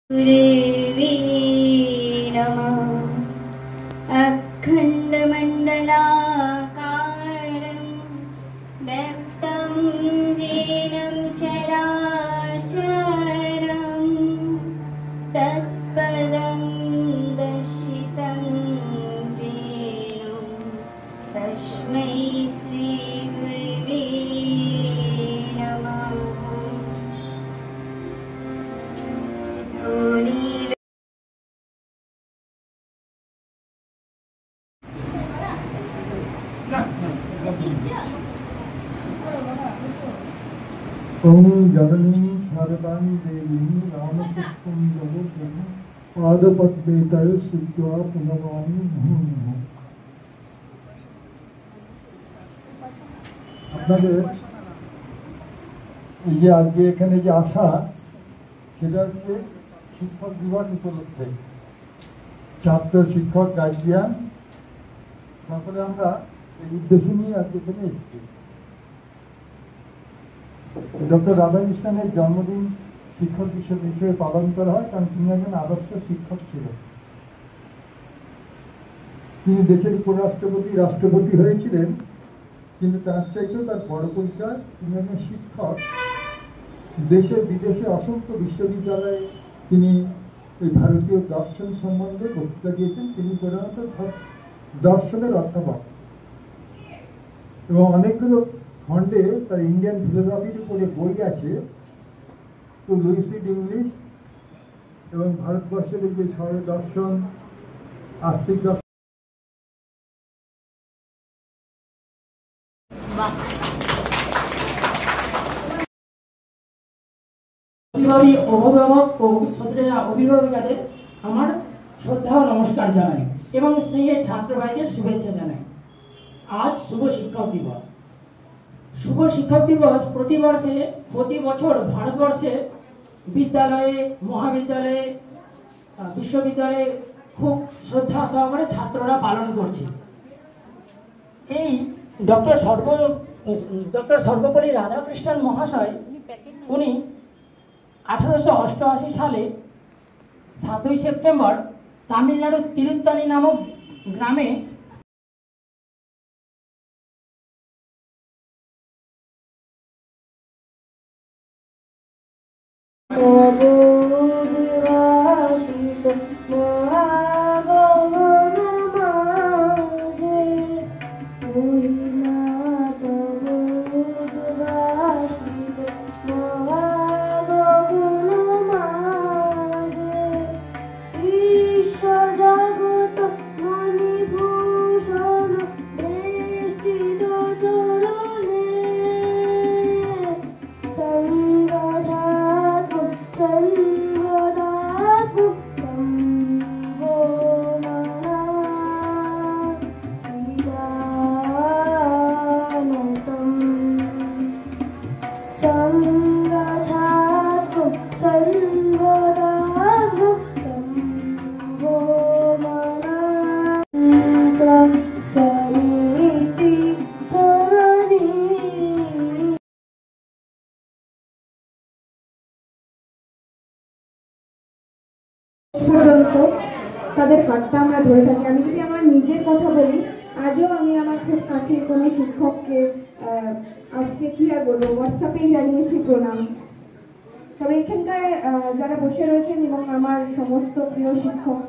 गुरुवे नमः। अखण्डमण्डलाकारं व्यक्तं येनं चराचरं तत्पदं दर्शितं येन तस्मै श्रीगुरुवे नमः। ओम जननी शारदां देवी रामकृष्णं जगद्गुरुं पादपद्मेतये स्थित्वा प्रणमामि मुहुर्मुहुः। আপনাদের এই যে আজকে এখানে যে আসা সেটা হচ্ছে শিক্ষক দিবস উপলক্ষে ছাত্র শিক্ষক গার্জিয়ান সকলে আমরা এই উদ্দেশ্য নিয়ে আজকে এখানে এসেছি। ডক্টর রাধাকৃষ্ণনের জন্মদিন শিক্ষক হিসেবে পালন করা হয়, কারণ তিনি একজন আদর্শ শিক্ষক ছিলেন। তিনি দেশের উপরাষ্ট্রপতি রাষ্ট্রপতি হয়েছিলেন, কিন্তু তার চাইতেও তার বড় পরিচয় তিনি একজন শিক্ষক। দেশে বিদেশে অসংখ্য বিশ্ববিদ্যালয়ে তিনি এই ভারতীয় দর্শন সম্বন্ধে বক্তৃতা দিয়েছেন। তিনি প্রধানত দর্শনের অধ্যাপক এবং অনেকগুলো খণ্ডে তার ইন্ডিয়ান ফিলোসফির উপরে বই আছে, টু লুইসিড ইংলিশ, এবং ভারতবর্ষের যে শরীর দর্শন, আস্তিক দর্শন। অভিভাবক ও অভিভাবিকাদের আমার শ্রদ্ধা ও নমস্কার জানাই এবং স্নেহের ছাত্র ভাইদের শুভেচ্ছা জানাই। আজ শুভ শিক্ষক দিবস। শুভ শিক্ষক দিবস প্রতি বছর ভারতবর্ষে বিদ্যালয়ে, মহাবিদ্যালয়ে, বিশ্ববিদ্যালয়ে খুব শ্রদ্ধা সহকারে ছাত্ররা পালন করছে। এই ডক্টর সর্বপল্লী রাধাকৃষ্ণন মহাশয়, উনি 1888 সালে 7ই সেপ্টেম্বর তামিলনাড়ুর তিরুত্তানি নামক গ্রামে তাদের হাতটা আমরা ধরে থাকি। আমি যদি আমার নিজের কথা বলি, আজও আমি আমার খুব কাছের কোনো শিক্ষককে আজকে কি আর বলবো, হোয়াটসঅ্যাপেই জানিয়েছি প্রণাম। তবে এখানকার যারা বসে রয়েছেন এবং আমার সমস্ত প্রিয় শিক্ষক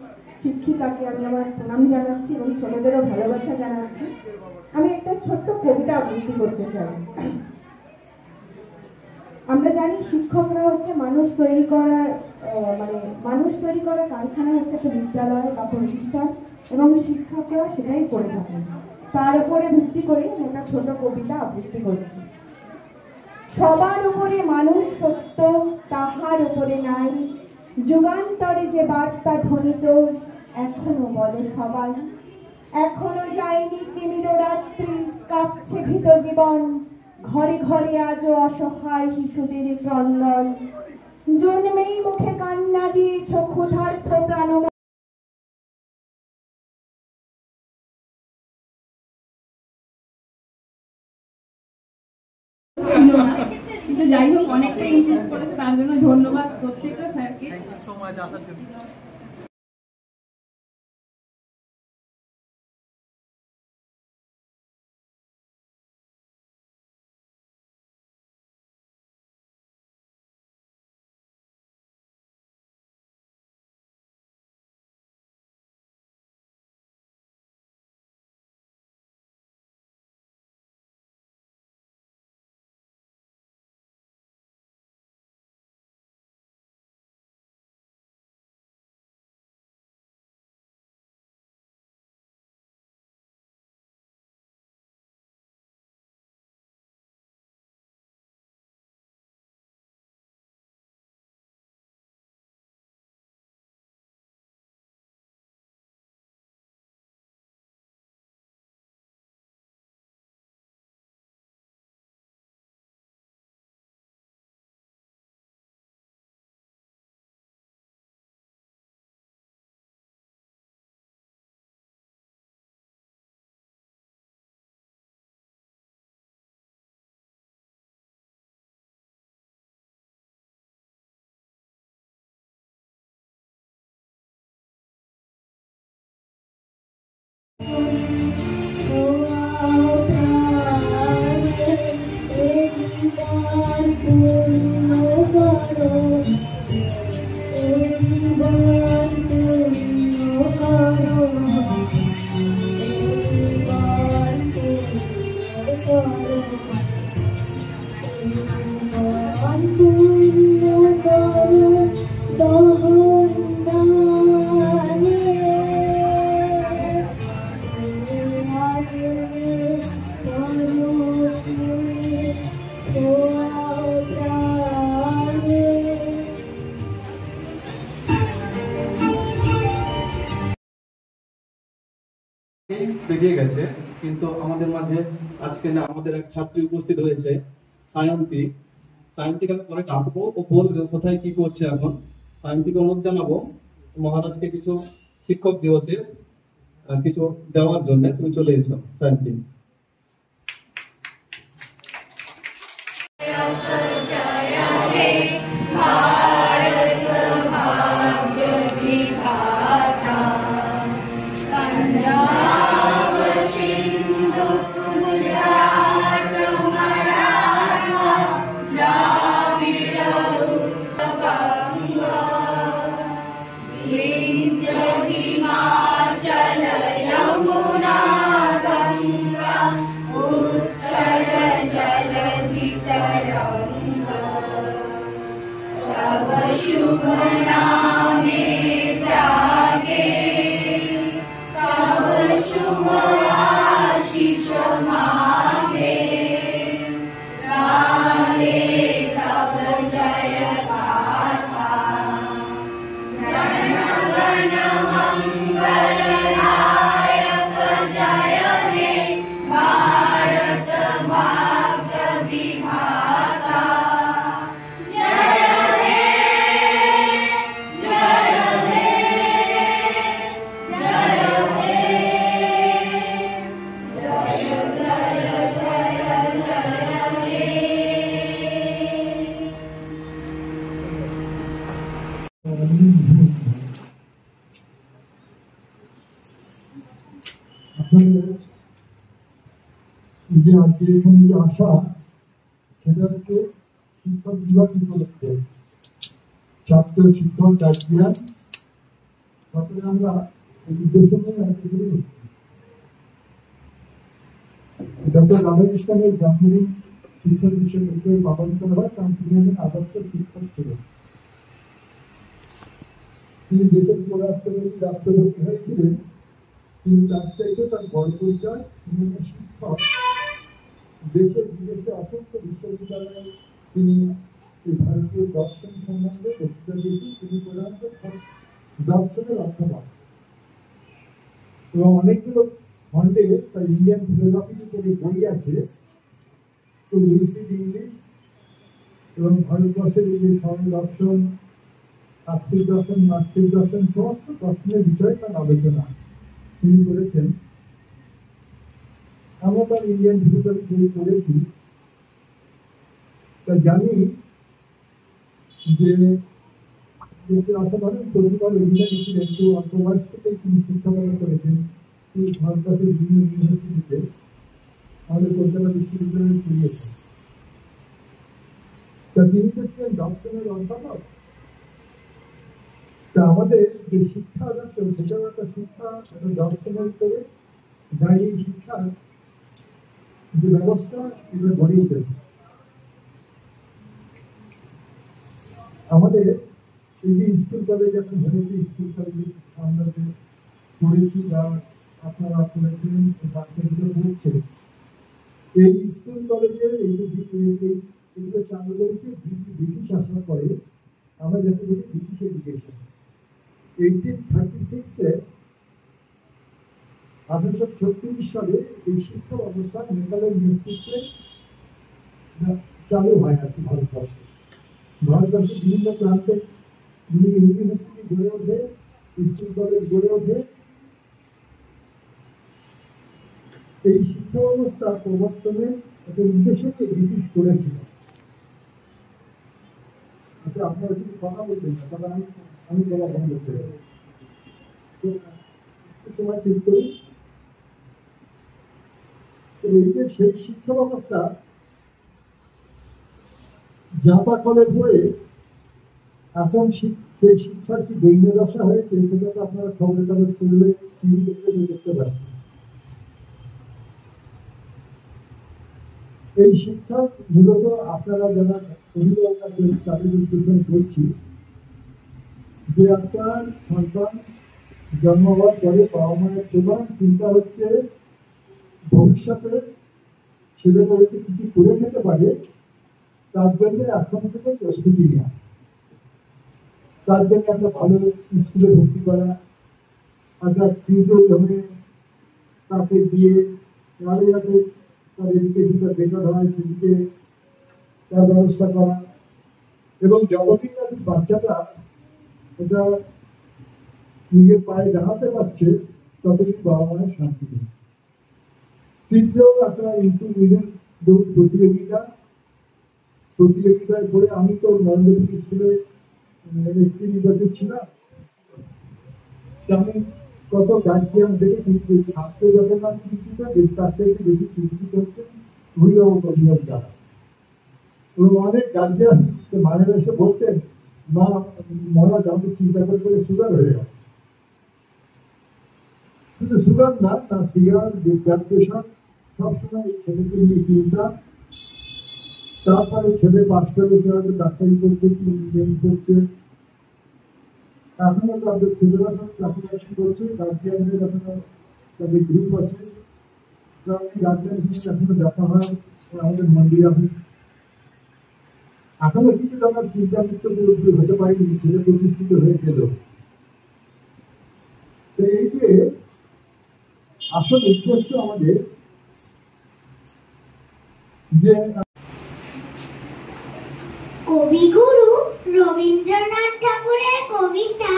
শিক্ষিকাকে আমি আমার প্রণাম জানাচ্ছি এবং ছোটদেরও ভালোবাসা জানাচ্ছি। আমি একটা ছোট্ট কবিতা আবৃত্তি করতে চাই। আমরা জানি শিক্ষকরা হচ্ছে মানুষ তৈরি করার কারখানা হচ্ছে একটা বিদ্যালয় বা প্রতিষ্ঠান, এবং শিক্ষকরা সেটাই করে থাকেন। তার উপরে ভিত্তি করে একটা ছোট কবিতা আবৃত্তি করছি। সবার উপরে মানুষ সত্য, তাহার উপরে নাই, যুগান্তরে যে বার্তা ধ্বনিত এখনো বলে সবাই। এখনো যায়নি তিমির রাত্রি, কাঁপছে ভীত জীবন, ঘরে ঘরে আজও অসহায় শিশুদের ক্রন্দন। জন্মেই মুখে কান্না দিয়েছ ক্ষুধার্ত প্রাণ, কিন্তু যাই হোক অনেকটা ইমপ্রুভ করেছে, তার জন্য ধন্যবাদ প্রত্যেকটা স্যারকে। বেরিয়ে গেছে, কিন্তু আমাদের মাঝে আজকে না আমাদের এক ছাত্রী উপস্থিত হয়েছে, সায়ন্তী। সায়ন্তীকে আমি পরে ডাকবো, ও বলবে কোথায় কি করছে এখন। সায়ন্তীকে অনুরোধ জানাবো মহারাজকে কিছু শিক্ষক দিবসের কিছু দেওয়ার জন্য। তুমি চলে এসো সায়ন্তী। शुभ नामे जागे तब शुभ आशीष मांगे राधे तब जय गाथा जन गण मंगल नायक जय हे भारत भाग्य विधाता আপনাদের যে আজকে এখানে যে আসা, সেটা হচ্ছে শিক্ষক দিবস উপলক্ষে ছাত্র শিক্ষক গার্জিয়ান তারপরে আমরা এই উদ্দেশ্য নিয়ে আজকে ডক্টর রাধাকৃষ্ণনের জন্মদিন শিক্ষক হিসেবে পালন করা হয়, কারণ তিনি একজন আদর্শ শিক্ষক ছিলেন। তিনি দেশের উপরাষ্ট্রপতি রাষ্ট্রপতি হয়েছিলেন, কিন্তু তার চাইতে তার বড় পরিচয় তিনি একজন শিক্ষক। দেশে বিদেশে অসংখ্য বিশ্ববিদ্যালয়ে তিনি এই ভারতীয় দর্শন সম্বন্ধে বক্তৃতা দিয়েছেন। তিনি প্রধানত দর্শনের অধ্যাপক এবং অনেকগুলো খণ্ডে তার ইন্ডিয়ান ফিলোসফির উপরে বই আছে। তো লুসিড ইংলিশ এবং ভারতবর্ষের এই যে সরল দর্শন, আস্তিক দর্শন, নাস্তিক দর্শন, সমস্ত দর্শনের বিষয়ে তার আলোচনা তিনি করেছেন। আমরা তার ইন্ডিয়ান ফিলোসফি বই পড়েছি। তা জানি যে অসাধারণ প্রতিভার অধিকারী ছিলেন, তো অল্প বয়স থেকেই তিনি শিক্ষালাভ করেছেন তিনি ভারতবর্ষের বিভিন্ন ইউনিভার্সিটিতে, আমাদের কলকাতা বিশ্ববিদ্যালয়ে পড়িয়েছেন। তা তিনি তো ছিলেন দর্শনের অধ্যাপক। তা আমাদের যে শিক্ষা আছে সেটাও একটা শিক্ষা, একটা দর্শনের করে দাঁড়িয়ে শিক্ষার যে ব্যবস্থা এটা গড়িয়ে দেবে। আমাদের এই যে স্কুল কলেজ এখন হয়েছে, স্কুল কলেজে আমরা যে পড়েছি বা আপনারা পড়েছেন বাচ্চাগুলো পড়ছে, এই স্কুল কলেজের এইগুলো চালু করেছে ব্রিটিশ আসার পরে। আমরা যাকে বলি ব্রিটিশ এডুকেশন। 1836-এ 1836 সালে এই শিক্ষা ব্যবস্থা নেপালের নেতৃত্বে চালু হয় আর কি ভারতবর্ষে। ভারতবর্ষের বিভিন্ন প্রান্তে বিভিন্ন ইউনিভার্সিটি গড়ে ওঠে, স্কুল কলেজ গড়ে ওঠে। এই শিক্ষা ব্যবস্থা প্রবর্তনের একটা উদ্দেশ্যকে ব্রিটিশ করেছিল। আচ্ছা, আপনারা যদি কথা বলবেন না তবে আমি বলা বন্ধ করে সময় ঠিক করি। এই যে সেই শিক্ষা ব্যবস্থা জাপা কলেজ হয়ে এখন সেই শিক্ষার কি দৈন্য দশা হয়েছে সেটা তো আপনারা খবরের কাগজ পড়লে টিভি দেখতে পাচ্ছেন। এই শিক্ষা মূলত আপনারা যারা অভিভাবক তাদের বিশ্লেষণ করছি যে আপনার সন্তান জন্ম হওয়ার পরে বাবা মায়ের প্রধান চিন্তা হচ্ছে ভবিষ্যতে ছেলে মেয়েকে কিছু করে খেতে পারে, তার জন্য এখন থেকে প্রস্তুতি নেওয়া, তার জন্য একটা ভালো স্কুলে ভর্তি করা, একটা টিউটর ধরে তাকে দিয়ে আরো যাতে তার এডুকেশনটা বেটার হয় সেদিকে তার ব্যবস্থা করা। এবং যতদিন না বাচ্চাটা এটা নিজের পায়ে দাঁড়াতে পারছে ততদিন বাবা মায়ের শান্তি নেই। তৃতীয় একটা ইন্টারমিডিয়েট প্রতিযোগিতায় করে আমি তো নরেন্দ্র স্কুলে একটি নির্বাচিত ছিলাম। আমি কত গার্জিয়ান দেখেছি যে ছাত্র যখন না শিক্ষিত তার থেকে বেশি শিক্ষিত হচ্ছে অভিভাবক দ্বারা। এবং অনেক গার্জিয়ান মায়েরা এসে বলতেন মা মহারাজ আমাকে চিন্তা করে সুগার হয়ে গেল। শুধু সুগার না, তার সিগার ব্লাড প্রেশার সবসময় এই ছেলেকে নিয়ে চিন্তা। তারপরে ছেলে পাস করে হয়তো ডাক্তারি করছে কি ইঞ্জিনিয়ারিং করছে, এখনো তাদের ছেলেরা সব চাকরি করছে। গার্জিয়ানদের এখনো তাদের গ্রুপ আছে, গার্জিয়ান এখনো দেখা হয় আমাদের মন্দিরে। এখনো কিন্তু আমার চিন্তা মুক্ত হতে পারিনি, ছেলে প্রতিষ্ঠিত হয়ে গেল। এই যে আসল উদ্দেশ্য আমাদের যে কবিগুরু রবীন্দ্রনাথ ঠাকুরের কবিতা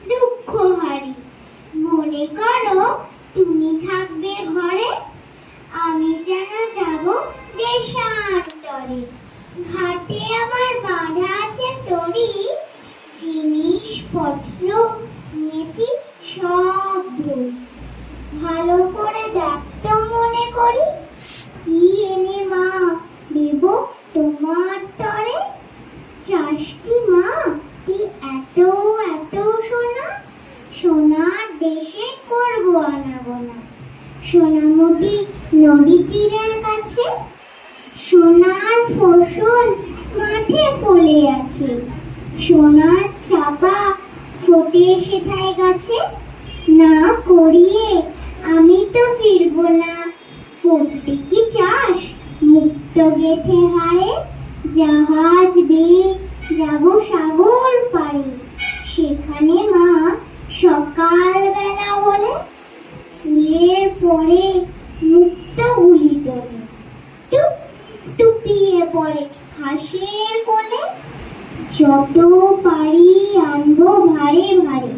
দুঃখহারি। মনে করো তুমি থাকবে ঘরে, আমি যেন যাব দেশান্তরে। ঘাটে আমার বাঁধা আছে তরি, জিনিসপত্র নিয়েছি সব ধরে। ভালো করে দেখতো মনে করি, কি এনে মা দেব তোমার তরে। চাষটি মা কি এত এত সোনা, সোনার দেশে করবো আনাগোনা। সোনামতি নদী তীরের কাছে, সোনার ফসল মাঠে ফলে আছে। সোনার চাপা ফোটে সেথায় গাছে, না করিয়ে আমি তো ফিরবো না। করতে কি চাষ মুক্ত গেথে হারে, জাহাজ বেয়ে যাব সাগর পাড়ে। সেখানে মা সকাল বেলা হলে ফুলের পরে মুক্ত গুলি তোলে। টুপ টুপিয়ে পড়ে হাঁসের কোলে, যত পারি আনবো ভারে ভারে।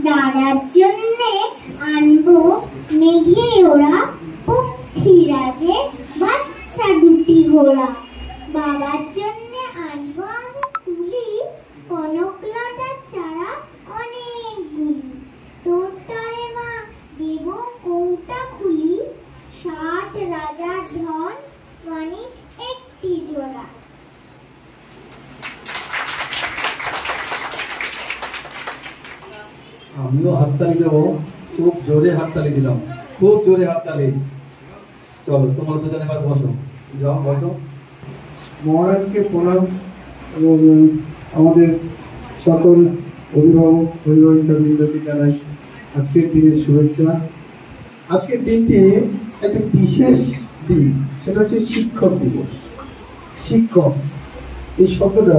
দাঁড়ার জন্যে আনবো মেঘে ওরা, পক্ষীরাজে বাচ্চা দুটি ঘোড়া। বাবার জন্য আনবো আমি তুলি, কনকলতার চারা অনেকগুলি। তোর তরে মা দেব কৌটা খুলি, 60 রাজার ধন মানিক একটি জোড়া। আমিও হাততালি দেবো, খুব জোরে হাততালি দিলাম, খুব জোরে হাততালি। চলো তোমার দুজন এবার বসো, যাও বসো। মহারাজকে প্রণাম এবং আমাদের সকল অভিভাবক অভিভাবিকা বৃন্দকে জানাই আজকের দিনের শুভেচ্ছা। আজকের দিনটি একটা বিশেষ দিন, সেটা হচ্ছে শিক্ষক দিবস। শিক্ষক এই শব্দটা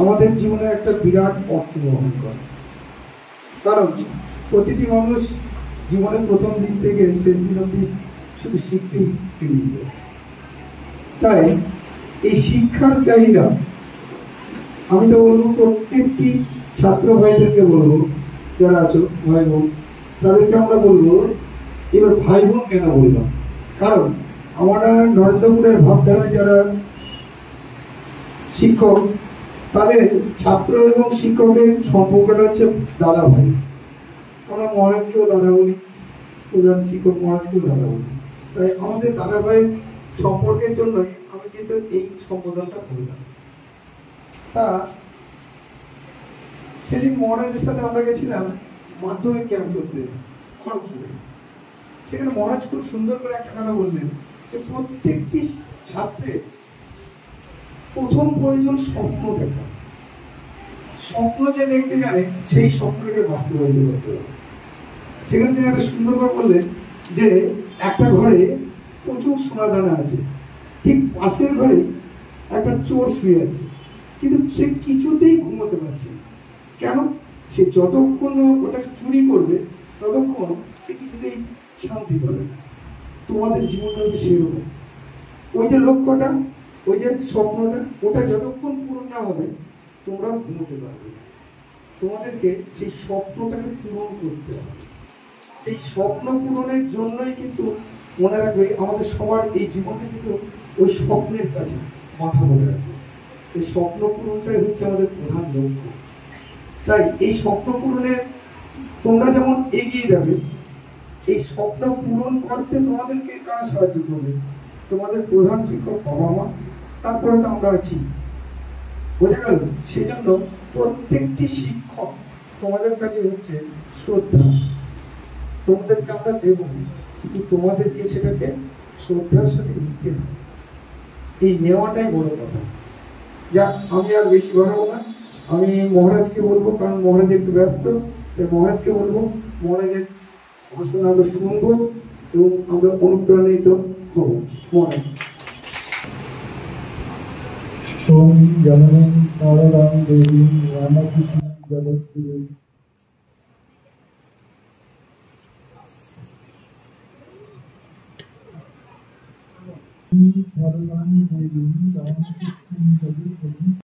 আমাদের জীবনে একটা বিরাট অর্থ বহন করে, কারণ প্রতিটি মানুষ জীবনের প্রথম দিন থেকে শেষ দিন অবধি শুধু শিখতেই ফিরিয়ে। তাই এই শিক্ষার চাহিদা আমি তো বলবো প্রত্যেকটি ছাত্র ভাইদেরকে বলবো, যারা আছো ভাই বোন তাদেরকে আমরা বলবো, এবার ভাই বোন কেন বললাম, কারণ আমরা নরেন্দ্রপুরের ভাবধারায় যারা শিক্ষক, তাদের ছাত্র এবং শিক্ষকের সম্পর্কটা হচ্ছে দাদা ভাই। আমরা মহারাজকেও দাদা বলি, প্রধান শিক্ষক মহারাজকেও দাদা বলি। তাই আমাদের দাদা ভাইয়ের সম্পর্কের জন্যই আমি কিন্তু এই সম্বোধনটা করলাম। তা সেদিন মহারাজের সাথে আমরা গেছিলাম মাধ্যমিক ক্যাম্প করতে খড়গপুরে। সেখানে মহারাজ খুব সুন্দর করে একটা কথা বললেন যে প্রত্যেকটি ছাত্রের প্রথম প্রয়োজন স্বপ্ন দেখা। স্বপ্ন যে দেখতে জানে সেই স্বপ্নটাকে বাস্তবায়িত করতে হবে। সেখানে তিনি একটা সুন্দর করে বললেন যে একটা ঘরে প্রচুর সোনাদানা আছে, ঠিক পাশের ঘরে একটা চোর শুয়ে আছে, কিন্তু সে কিছুতেই ঘুমোতে পারছে না। কেন? সে যতক্ষণ ওটা চুরি করবে ততক্ষণ সে কিছুতেই শান্তি পাবে না। তোমাদের জীবনটা হবে সেরকম। ওই যে লক্ষ্যটা, ওই যে স্বপ্নটা, ওটা যতক্ষণ পূরণ না হবে তোমরা ঘুমোতে পারবে না। তোমাদেরকে সেই স্বপ্নটাকে পূরণ করতে হবে। সেই স্বপ্ন পূরণের জন্যই কিন্তু মনে রাখবে আমাদের সবার এই জীবনে কিন্তু ওই স্বপ্নের কাছে মাথা বলে আছে। এই স্বপ্ন পূরণটাই হচ্ছে আমাদের প্রধান লক্ষ্য। তাই এই স্বপ্ন পূরণের তোমরা যেমন এগিয়ে যাবে, এই স্বপ্ন পূরণ করতে তোমাদেরকে কারা সাহায্য করবে? তোমাদের প্রধান শিক্ষক বাবা মা, তারপরে তো আমরা আছি। বোঝা গেল? সেজন্য প্রত্যেকটি শিক্ষক তোমাদের কাছে হচ্ছে শ্রদ্ধা। তোমাদেরকে আমরা দেব, কিন্তু তোমাদেরকে সেটাকে শ্রদ্ধার সাথে নিতে হবে। এই নেওয়াটাই বড় কথা। যা আমি আর বেশি বাড়াবো না, আমি মহারাজকে বলবো, কারণ মহারাজ একটু ব্যস্ত, তাই মহারাজকে বলবো মহারাজের ভাষণ আমরা শুনবো এবং আমরা অনুপ্রাণিত হব। মহারাজ। ওম জননী শারদাং দেবী রামকৃষ্ণ জগৎগুরু। ভগবান দেবী রামকৃষ্ণ জগৎগুরু।